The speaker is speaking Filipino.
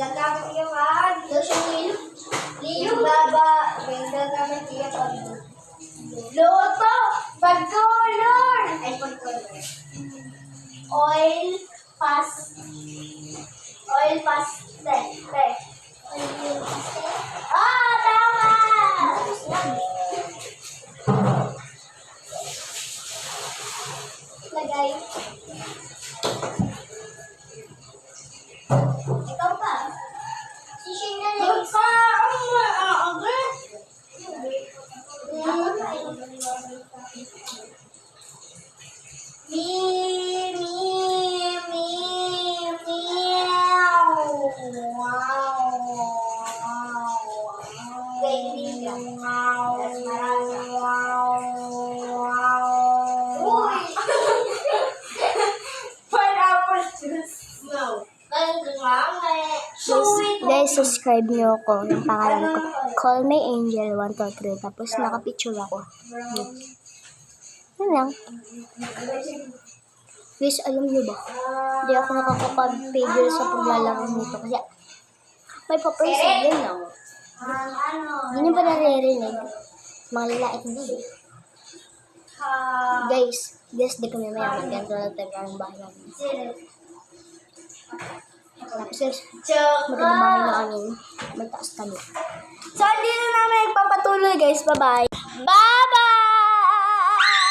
gagamit yung yung baba. Yung gagamit yung loto. Pag-color. Ay, pag-color. Oil pastel. Ah, tama! Lagay. Ikaw pa. Sising na lang. Guys, subscribe niyo ako. Yung pangalan ko, Call Me Angel 123. Tapos nakapicture ako. Yan lang. Guys, alam niyo ba? Hindi ako nakakapag-figure sa paglalaro nito. Kasi may papersin yun lang. Hindi niyo ba naririnig? Mga lalait na eh. Guys, di kami mayaman. Ganito lang tayo ang bahay namin. Tapos, maganda bahay na amin. Magtaas kami. So, hindi na namin nagpapatuloy guys. Bye-bye. Bye-bye!